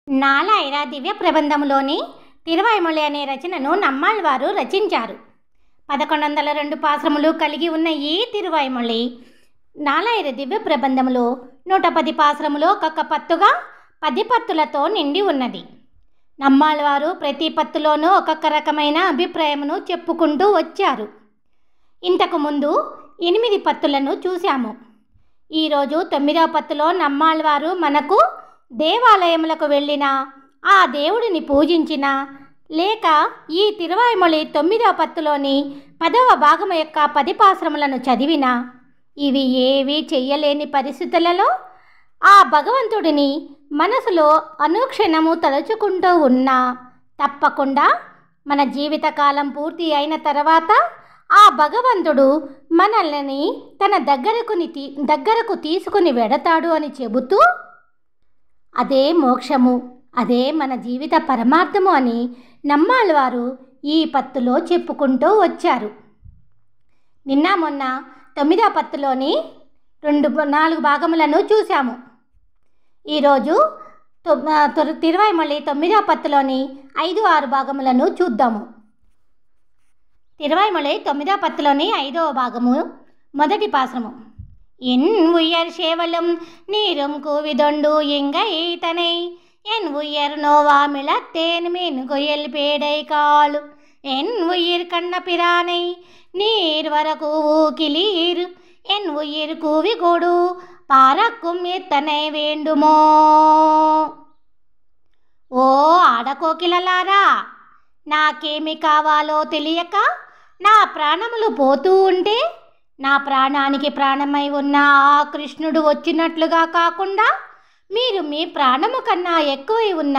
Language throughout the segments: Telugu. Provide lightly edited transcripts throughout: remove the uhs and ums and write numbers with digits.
నాలాయిర దివ్య ప్రబంధంలోని తిరువైమొళి అనే రచనను నమ్మాళ్వారు రచించారు. 1102 పాశ్రములు కలిగి ఉన్న ఈ తిరువైమొళి నాలాయిర దివ్య ప్రబంధంలో 110 పాశ్రములు ఒక్కొక్క పత్తుగా 10 పత్తులతో నిండి ఉన్నది. నమ్మాళ్వారు ప్రతి పత్తులోనూ ఒక్కొక్క రకమైన అభిప్రాయమును చెప్పుకుంటూ వచ్చారు. ఇంతకు ముందు 8 పత్తులను చూశాము. ఈరోజు 9వ పత్తులో నమ్మాళ్వారు మనకు దేవాలయములకు వెళ్ళిన, ఆ దేవుడిని పూజించిన, లేక ఈ తిరువైమొళి 9వ పత్తులోని 10వ భాగం యొక్క 10 పాశ్రములను చదివిన, ఇవి ఏవి చెయ్యలేని పరిస్థితులలో ఆ భగవంతుడిని మనసులో అనుక్షణము తలుచుకుంటూ ఉన్నా తప్పకుండా మన జీవితకాలం పూర్తి అయిన తర్వాత ఆ భగవంతుడు మనల్ని తన దగ్గరకు తీసుకుని వెడతాడు అని చెబుతూ, అదే మోక్షము, అదే మన జీవిత పరమార్థము అని నమ్మాళ్వారు ఈ పత్తులో చెప్పుకుంటూ వచ్చారు. నిన్న మొన్న 9వ పత్తులోని 4 భాగములను చూశాము. ఈరోజు తిరువైమొళి 9వ పత్తులోని 5, 6 భాగములను చూద్దాము. తిరువైమొళి 9వ పత్తులోని 5వ భాగము, మొదటి పాశ్రము. என் உயர் சேவலும் நீரும் கூவிதொண்டு எங்க ஈத்தனை என் உயர் நோவாமிழத்தேன் மீன் குயில் பேடை காலு என் உயிர் கண்ண பிரானை நீர் வர கூவு கிளீர் என் உயிர் கூவி கொடு పారక్కుం ఎత్తనే వేండుమో. ఓ ఆడకోకిలలారా, నాకేమి కావాలో తెలియక నా ప్రాణములు పోతూ ఉంటే, నా ప్రాణానికి ప్రాణమై ఉన్న ఆ కృష్ణుడు వచ్చినట్లుగా కాకుండా మీరు మీ ప్రాణము కన్నా ఎక్కువై ఉన్న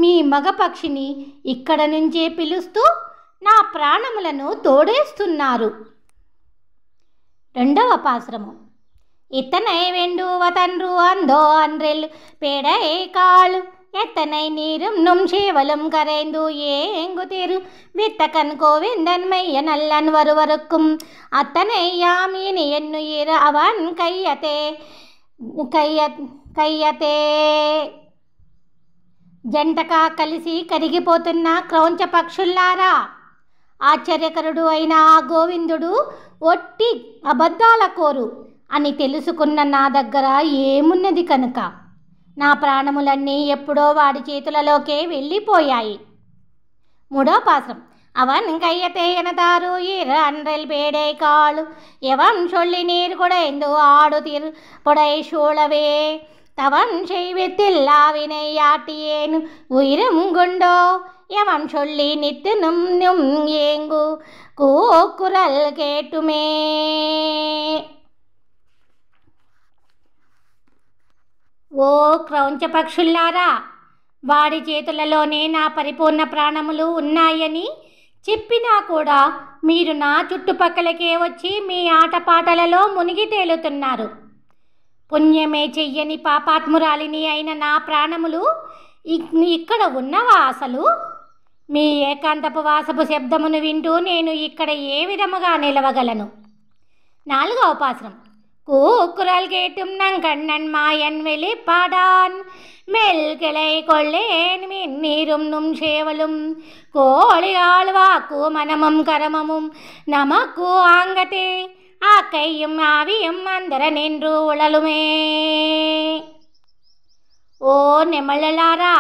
మీ మగపక్షిని ఇక్కడ నుంచే పిలుస్తూ నా ప్రాణములను తోడేస్తున్నారు. 2వ పాశ్రము. ఇతనై వెండువతన్రు అందో అన్రెల్ పేడై కాళు எத்தனை நீரும் நும் சேவலும் கரைந்து ஏங்குதிரு வித்தகன் கோவிந்தன் மைய நல்லன் வருவருக்கும் அத்தனை யாமினி என்னுயிர் அவன் కయ్యతే. జంటగా కలిసి కరిగిపోతున్న క్రౌంచ పక్షుల్లారా, ఆశ్చర్యకరుడు అయిన ఆ గోవిందుడు ఒట్టి అబద్ధాల కోరు అని తెలుసుకున్న నా దగ్గర ఏమున్నది కనుక నా ప్రాణములన్నీ ఎప్పుడో వాడి చేతులలోకే వెళ్ళిపోయాయి. 3వ పాశ్రం. அவன் கையத்தை எனதாரு இரு அன்றல் பேடை காளு எவன் சொல்லி நீர் குடைந்து ஆடு திரு புடை சூழவே தவன் செய்வித்தில்லாவினை யாட்டியேன் உயிரும் கொண்டோ எவன் சொல்லி நித்து நும் ஏங்கு கூக்குரல் கேட்டுமே. ఓ క్రౌంచ పక్షుల్లారా, వాడి చేతులలోనే నా పరిపూర్ణ ప్రాణములు ఉన్నాయని చెప్పినా కూడా మీరు నా చుట్టుపక్కలకే వచ్చి మీ ఆటపాటలలో మునిగి తేలుతున్నారు. పుణ్యమే చెయ్యని పాపాత్మురాలిని అయిన నా ప్రాణములు ఇక్కడ ఉన్నవా అసలు? మీ ఏకాంతపు వాసపు శబ్దమును వింటూ నేను ఇక్కడ ఏ విధముగా నిలవగలను? 4వ పాశ్రం. கூக்குரல் கேட்டும் நங்கண்ணன் மாயன் வெளிப்பாடான் மெல்கிளை கொள்ளேன் மின் நீரும் நும் சேவலும் கோழியாள் வாக்கு மனமும் கரமமும் நமக்கு ஆங்கத்தே ஆக்கையும் ஆவியும் అందర నిండ్రు ఉళలుమే. ఓ నెమళ్ళలారా,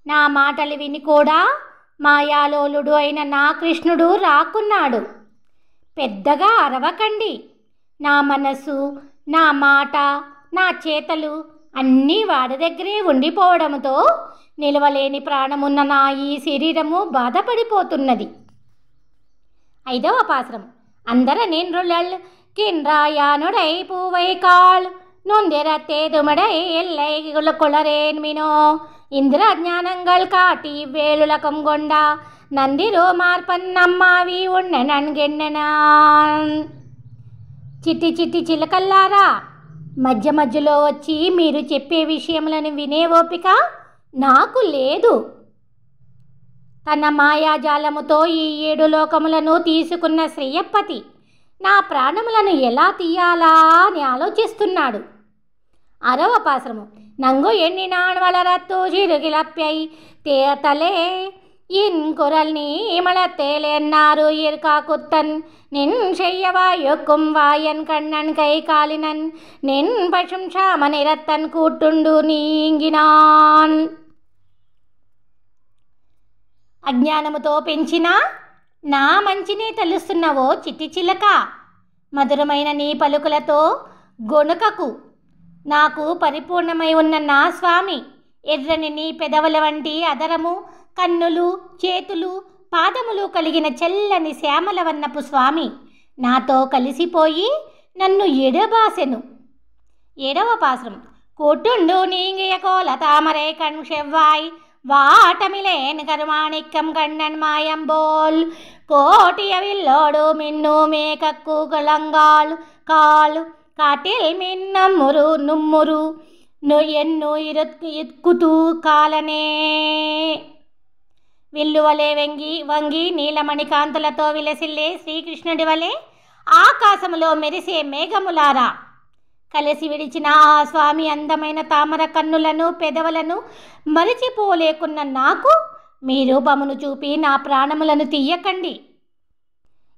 నా మాటలు విని కూడా మాయాలోలుడు అయిన నా కృష్ణుడు రాకున్నాడు. పెద్దగా అరవకండి. నా మనసు, నా మాట, నా చేతలు అన్నీ వాడి దగ్గరే ఉండిపోవడంతో నిలవలేని ప్రాణమున్న నా ఈ శరీరము బాధపడిపోతున్నది. 5వ పాశ్రం. అందర నిన్రుళల్ కిన్రాయానుడై పూవై కాళ్ நொந்திரத்தேதுமடை எல்லை குளரேன்மினோ இந்திர ஞானங்கள் காட்டி வேளுலகம் கொண்டா நந்திரோ మార్పన్ నమ్మావి ఉన్న నన్గెన్ననాన్. చిట్టి చిట్టి చిలకల్లారా, మధ్య మధ్యలో వచ్చి మీరు చెప్పే విషయములను వినే ఓపిక నాకు లేదు. తన మాయాజాలముతో ఈ 7 లోకములను తీసుకున్న శ్రీయప్పతి నా ప్రాణములను ఎలా తీయాలా అని ఆలోచిస్తున్నాడు. 6వ పాశ్రము. நங்கு எண்ணினான் வளரத்து சிறுகிளப்பை தேத்தலே இன் குரல் நீ மலத்தேல் என்னாரு இயற்கா குத்தன் நின் செய்யவாயொக்கும் வாயன் கண்ணன் கை காலினன் நின் பசும் சாம நிறத்தன் கூட்டுண்டு నీంగినాన్. అజ్ఞానముతో పెంచిన నా మంచినే తెలుస్తున్నావో చిట్టి చిలక, మధురమైన నీ పలుకులతో గొనుకకు. నాకు పరిపూర్ణమై ఉన్న నా స్వామి, ఎర్రని నీ పెదవుల వంటి అదరము, కన్నులు, చేతులు, పాదములు కలిగిన చల్లని శ్యామలవన్నపు స్వామి నాతో కలిసిపోయి నన్ను ఎడబాసెను. 7వ పాశ్రం. கூட்டுண்டு நீங்கிய கோல தாமரை கண் செவ்வாய் வாட்டமிலேன் கருமாணிக்கம் கண்ணன் மாயம்போல் கோட்டிய வில்லோடு மின்னு மேகக்கு குளங்கால் கால் காட்டில் மின்னம் முரு நும்முரு ఎన్ను ఇరుక్కుతూ కాలనే. విల్లువలే వంగి నీలమణి కాంతులతో విలసిల్లే శ్రీకృష్ణుడి వలె ఆకాశములో మెరిసే మేఘములారా, కలిసి విడిచిన ఆ స్వామి అందమైన తామర కన్నులను పెదవులను మరిచిపోలేకున్న నాకు మీ రూపమును చూపి నా ప్రాణములను తీయకండి.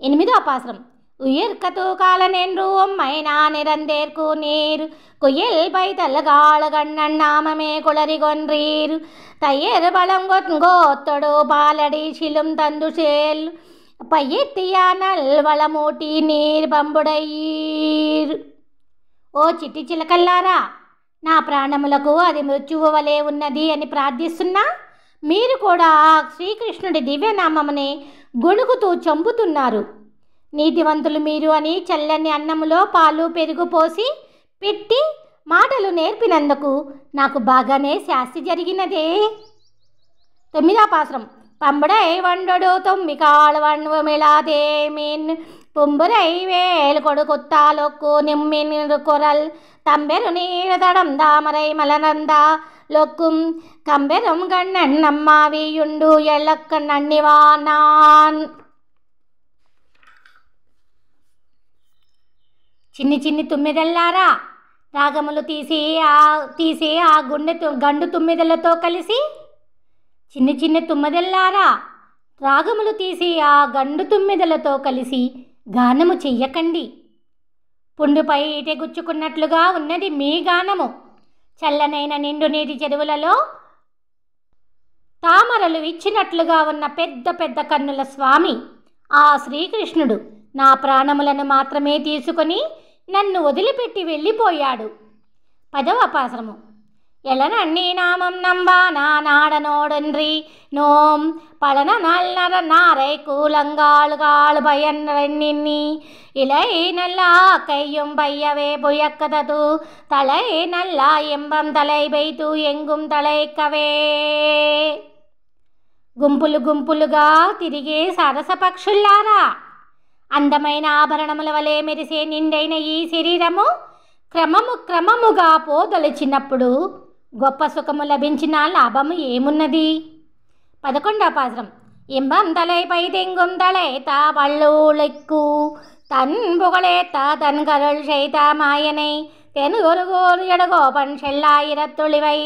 8వ పాశ్రం. உயிர்கத்து காலனென்று உம்மைனா நிறந்தேற்கு நீர் குயில் பைதல்காள கண்ணன் நாமமே குளறி கொன்றீர் தையர் பழம் கொங்கோத்தொடு பாலடி சிலும் தந்து சேல் పయ్యెత్తియా నల్వళమూటి నీర్ బంబుడయ్యీర్. ఓ చిట్టి చిలకల్లారా, నా ప్రాణములకు అది మృత్యువు వలె ఉన్నది అని ప్రార్థిస్తున్నా మీరు కూడా శ్రీకృష్ణుడి దివ్యనామమునే గొణుకుతూ చంపుతున్నారు. నీతివంతులు మీరు అని చల్లని అన్నములో పాలు పెరుగు పోసి పెట్టి మాటలు నేర్పినందుకు నాకు బాగానే శాస్తి జరిగినదే. 9వ పాశ్రం. பம்புடை வண்டொடு தொம்பிக்காள் வன்வமிழாதே மீன் பும்புரை வேல் கொடு குத்தாலொக்கு நிம்மின் குரல் தம்பெரு நீர் தடம் தாமரை மலர்ந்தா லொக்கும் கம்பெரும் கண்ணன் நம்மாவியுண்டு எள்ளக்கண் అన్నివానాన్. చిన్ని చిన్ని తుమ్మిదల్లారా, రాగములు తీసి ఆ గండు తుమ్మిదలతో కలిసి చిన్ని చిన్ని తుమ్మిదల్లారా, రాగములు తీసి ఆ గండు తుమ్మిదలతో కలిసి గానము చెయ్యకండి. పుండుపై ఈటెగుచ్చుకున్నట్లుగా ఉన్నది మీ గానము. చల్లనైన నిండు నీటి చెరువులలో తామరలు ఇచ్చినట్లుగా ఉన్న పెద్ద పెద్ద కన్నుల స్వామి ఆ శ్రీకృష్ణుడు నా ప్రాణములను మాత్రమే తీసుకొని నన్ను వదిలిపెట్టి వెళ్ళిపోయాడు. 10వ పాశ్రము. ఎలనన్నీ నామం నంబానా నాడనోడన్రి నోం పళన నల్లర నాரை కూలంగాళుగాళు பயன்னி இலை நல்லா கையும் பையவே புயக்கதது தலை நல்லா ఎంబం తలై బైతు ఎంగుం తలైకవే. గుంపులు గుంపులుగా తిరిగే సరస పక్షుల్లారా, అందమైన ఆభరణముల వలె మెరిసే నిండైన ఈ శరీరము క్రమముగా పోదలిచినప్పుడు గొప్ప సుఖము లభించిన లాభము ఏమున్నది? 11వ పాశ్రం. ఇంబం తలైపై తెంగుం తలైత వళ్ళూళెక్కు தன் புகழேத்த தன் கருள் செய்த மாயனை தென் ஒரு எடகோபன் செல்லாயிரத்துளிவை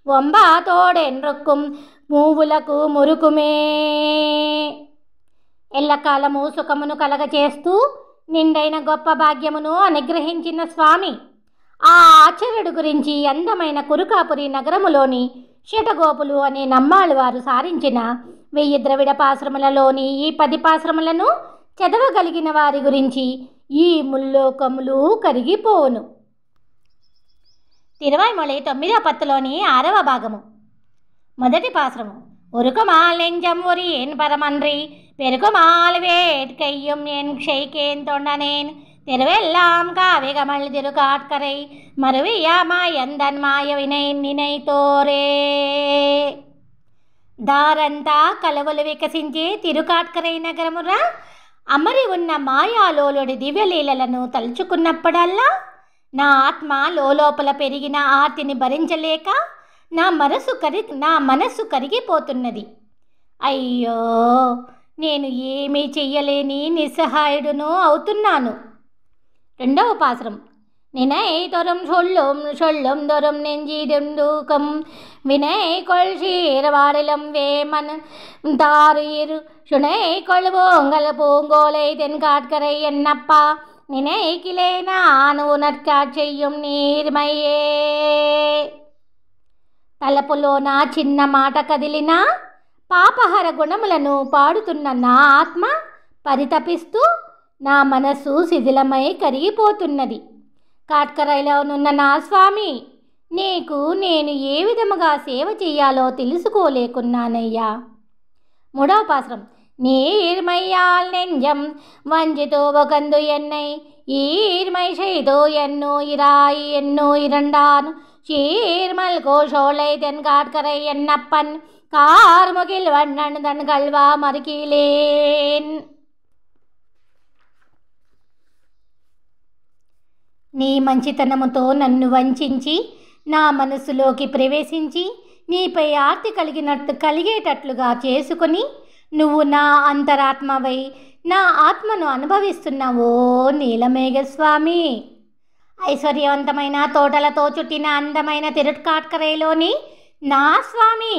ఒంబాతోడెన్రుక్కుం మూవులకు మురుకుమే. ఎల్లకాలము సుఖమును కలగచేస్తూ నిండైన గొప్ప భాగ్యమును అనుగ్రహించిన స్వామి ఆ ఆచార్యుడు గురించి అందమైన కురుకాపురి నగరములోని శటగోపులు అనే నమ్మాళ్ళు వారు సారించిన 1000 ద్రవిడ పాశ్రములలోని ఈ 10 పాశ్రములను చదవగలిగిన వారి గురించి ఈ ముల్లోకములు కరిగిపోవును. తిరువాయిమొళి 9వ పత్తులోని 6వ భాగము. 1వ పాశ్రము. ఉరుకుమాల్ நெஞ்சம் உரியேன் பரமன்றி பெருக்குமால் வேட்கையும் என் ஷெய்கேன் தொண்டனேன் தெருவெல்லாம் காவிகமல் திருக்காட்கரை மறுவியாமாயந்தன் மாயவினை நினைத்தோరే. దారంతా కలవలు వికసించే తిరుకాట్కరై నగరమురా అమరి ఉన్న మాయాలోలుడి దివ్యలీలలను తలుచుకున్నప్పుడల్లా నా ఆత్మ లోపల పెరిగిన ఆర్తిని భరించలేక నా మనసు కరిగిపోతున్నది. అయ్యో, నేను ఏమీ చెయ్యలేని నిస్సహాయుడును అవుతున్నాను. 2వ పాశ్రం. நினை தொறும் சொல்லும் தொறும் நெஞ்சிடும் தூக்கம் வினை கொள் சீரவாடிலும் வேமன் தாரீர் சுனை கொள்வோங்கள் பூங்கோலை தென்காட்கரை என்னப்பா நினைக்கிலே நான் உனற்காட் செய்யும் నీర్మయే. తలపులోన చిన్న మాట కదిలినా పాపహర గుణములను పాడుతున్న నా ఆత్మ పరితపిస్తూ నా మనస్సు శిథిలమై కరిగిపోతున్నది. కాట్కరైలోనున్న నా స్వామి, నీకు నేను ఏ విధముగా సేవ చెయ్యాలో తెలుసుకోలేకున్నానయ్యా. 3వ పాశ్రం. நீர்மையால் நெஞ்சம் வஞ்சிதோ வகந்து என்னை ஈர்மை செய்தோ என்னோ இராய் என்னோ இரண்டான் சீர்மல் கோஷோலை தென்காட்கரை என்னப்பன் కార్ముగిల్ వన్నన్ దన్ గల్వా మరికిలేన్. నీ మంచితనముతో నన్ను వంచించి నా మనసులోకి ప్రవేశించి నీపై ఆర్తి కలిగేటట్లుగా చేసుకొని నువ్వు నా అంతరాత్మవై నా ఆత్మను అనుభవిస్తున్నావో నీలమేఘస్వామి. ఐశ్వర్యవంతమైన తోటలతో చుట్టిన అందమైన తిరుట్కాట్కరైలోని నా స్వామి,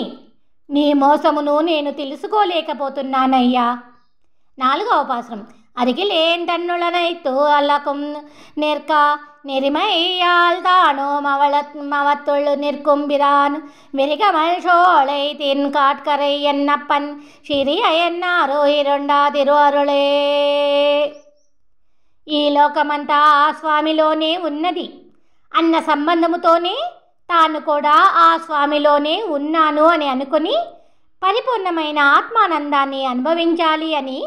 నీ మోసమును నేను తెలుసుకోలేకపోతున్నానయ్యా. 4వ పాశ్రం. అరిగిలేన్ తన్నులనైతూ అల్లకుం నిర్క நெறிமையால் தானோ மவத்துள் நிற்கும் பிரான் விரிகமல் சோலை தின் காட்கரை என்னப்பன் சிறிய ఎన్నారో ఇరుండా తిరువరుళే. ఈ లోకమంతా ఆ స్వామిలోనే ఉన్నది అన్న సంబంధముతోనే తాను కూడా ఆ స్వామిలోనే ఉన్నాను అని అనుకుని పరిపూర్ణమైన ఆత్మానందాన్ని అనుభవించాలి అని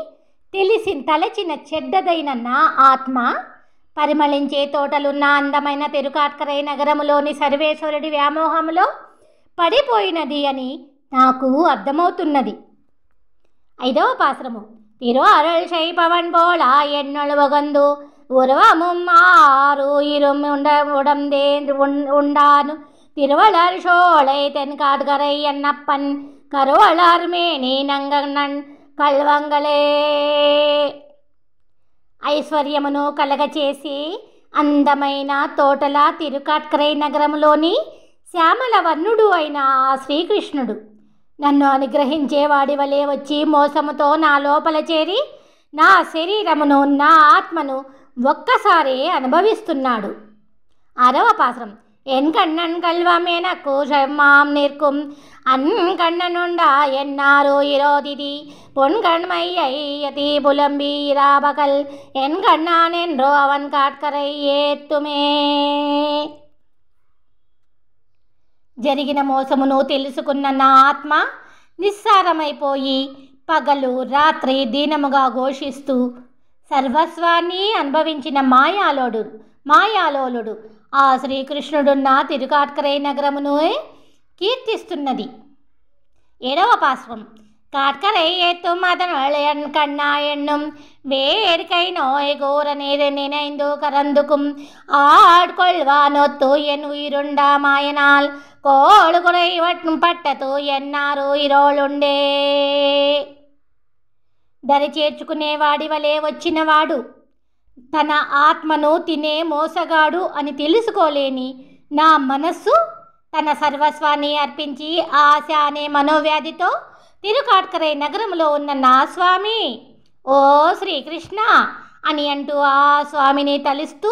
తలచిన చెడ్డదైన నా ఆత్మ పరిమళించే తోటలున్న అందమైన తిరుకాట్కరై నగరములోని సర్వేశ్వరుడి వ్యామోహంలో పడిపోయినది అని నాకు అర్థమవుతున్నది. 5వ పాశ్రము. తిరు అరుళ్ శైపవన్ పోళ ఎన్నొళువగందు ఉరువముం ఆరు ఇరుం ఉడందే ఉండాను తిరువళర్ షోళై తెన్కాట్కరై ఎన్నప్పన్ కరువళర్ మేని నంగన్నన్ కల్వంగలే. ఐశ్వర్యమును కలగచేసి అందమైన తోటల తిరుకాట్కరై నగరంలోని శ్యామల వర్ణుడు అయిన ఆ శ్రీకృష్ణుడు నన్ను అనుగ్రహించేవాడి వలె వచ్చి మోసముతో నా లోపల చేరి నా శరీరమును నా ఆత్మను ఒక్కసారి అనుభవిస్తున్నాడు. 6వ పాశ్రం. ఎన్ కண்ணన్ కల్వం ఎనకు షమ్మాం నిற்கும் అన్ కண்ணనుండా ఎన్నారో ఇరోదిది பொன்கண்மையதி புலம்பீராபகல் என் கண்ணான் என்றோ அவன் కాట్కరై ఏత్తుమే. జరిగిన మోసమును తెలుసుకున్న నా ఆత్మ నిస్సారమైపోయి పగలు రాత్రి దీనముగా ఘోషిస్తూ సర్వస్వాన్ని అనుభవించిన మాయాలోలుడు ఆ శ్రీకృష్ణుడున్న తిరుకాట్కరై నగరమును కీర్తిస్తున్నది. 7వ పాశ్రం. காட்கரை ஏத்தும் அதன் கண்ணா என்னும் வேர்க்கை நோய் கோர நினைந்து கறந்துக்கும் ஆட்கொள்வானொத்து என் உயிருண்டா மாயனால் கோಳು குறை పట్టతూ ఎన్నారో ఇరోళుండే. దరి చేర్చుకునేవాడి వలె వచ్చినవాడు తన ఆత్మను తినే మోసగాడు అని తెలుసుకోలేని నా మనస్సు తన సర్వస్వాన్ని అర్పించి ఆశ అనే మనోవ్యాధితో తిరుకాట్కరై నగరంలో ఉన్న నా స్వామి, ఓ శ్రీకృష్ణ అని అంటూ ఆ స్వామిని తలుస్తూ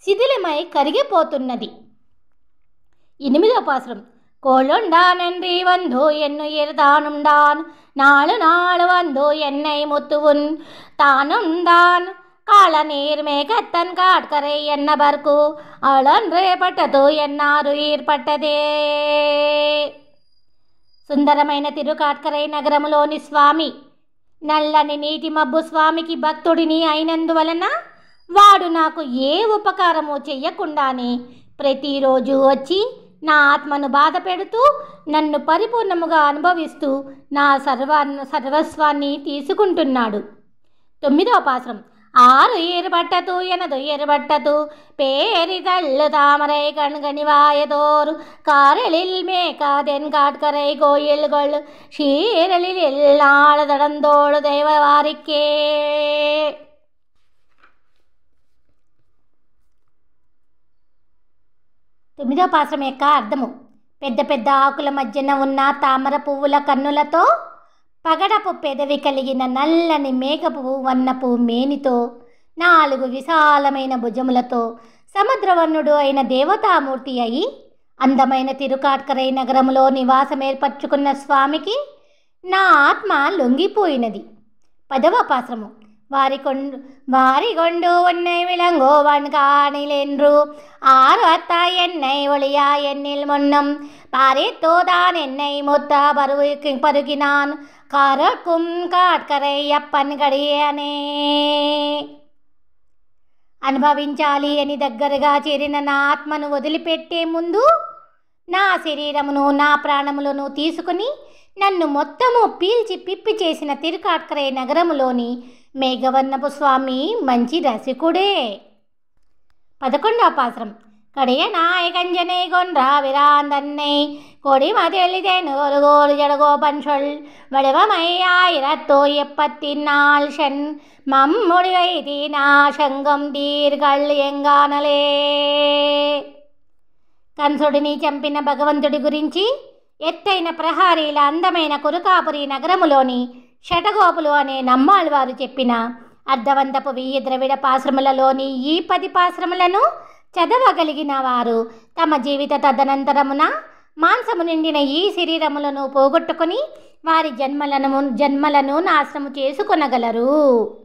శిథిలమై కరిగిపోతున్నది. 8వ పాశ్రం. கோளுண்டானன்றி வந்தோ என்னுயிர் தானுண்டான் நாளு வந்தோ என்னை முத்துவுன் தானுண்டான் కాళ నీర్మేఘత్తన్ కాట్కరై ఎన్నబర్కు అళన్రే పట్టదు ఎన్నారుయిర్ పట్టదే. సుందరమైన తిరుకాట్కరై నగరములోని స్వామి నల్లని నీటి మబ్బు స్వామికి భక్తుడిని అయినందువలన వాడు నాకు ఏ ఉపకారము చెయ్యకుండానే ప్రతిరోజు వచ్చి నా ఆత్మను బాధ పెడుతూ నన్ను పరిపూర్ణముగా అనుభవిస్తూ నా సర్వస్వాన్ని తీసుకుంటున్నాడు. 9వ పాశ్రం. ஆறு ஏறுபட்டது எனது ஏறுபட்டது பேரிதள்ளு தாமரை கண்கணிவாயதோர் காரலில் மேகாதென் காட்கரை கோயில்கள் ஷீரலில் எல்லாள தடந்தோடு தெய்வவாரிக்கே. 9వ పాశ్రం యొక్క అర్థము. పెద్ద పెద్ద ఆకుల మధ్యన ఉన్న తామర పువ్వుల కన్నులతో, పగడపు పెదవి కలిగిన నల్లని మేఘపు వన్నపు మేనితో, 4 విశాలమైన భుజములతో, సముద్రవర్ణుడు అయిన దేవతామూర్తి అయి అందమైన తిరుకాట్కరై నగరములో నివాసం ఏర్పరచుకున్న స్వామికి నా ఆత్మ లొంగిపోయినది. 10వ పాశ్రము. వారిగొండు ఉన్నై విలంగోవన్ కాணிలెన్రు ஆர்வத்த என்னை ஒளியா என்னில் முன்னம் பாரித்தோதான் என்னை முத்த பருகினான் காரக்கும் காட்கரை అప్పన్ గడియనే. అనుభవించాలి అని దగ్గరగా చేరిన నా ఆత్మను వదిలిపెట్టే ముందు నా శరీరమును నా ప్రాణములను తీసుకుని నన్ను మొత్తము పీల్చి పిప్పి చేసిన తిరుకాట్కరై నగరములోని మేఘవర్ణపు స్వామి మంచి రసికుడే. 11వ పాశ్రం. కడియ నాయకంజனை கொன்றா விராந்தன்னை கொடிமதெளிதெனு ஒருகோடு ஜடகோபன் சொல் வடிவமையாயிரத்தோ எப்பத்தினாள் ஷன் மம்முடிவை தீனா சங்கம் தீர்கள் ఎంగానలే. కంసుడిని చంపిన భగవంతుడి గురించి ఎత్తైన ప్రహారీల అందమైన కురుకాపురి నగరములోని షటగోపులు అనే నమ్మాళ్వారు చెప్పిన అర్ధవంతపు 1000 ద్రవిడ పాశ్రములలోని ఈ 10 పాశ్రములను చదవగలిగిన వారు తమ జీవిత తదనంతరమున మాంసము నిండిన ఈ శరీరములను పోగొట్టుకుని వారి జన్మలను నాశనము చేసుకొనగలరు.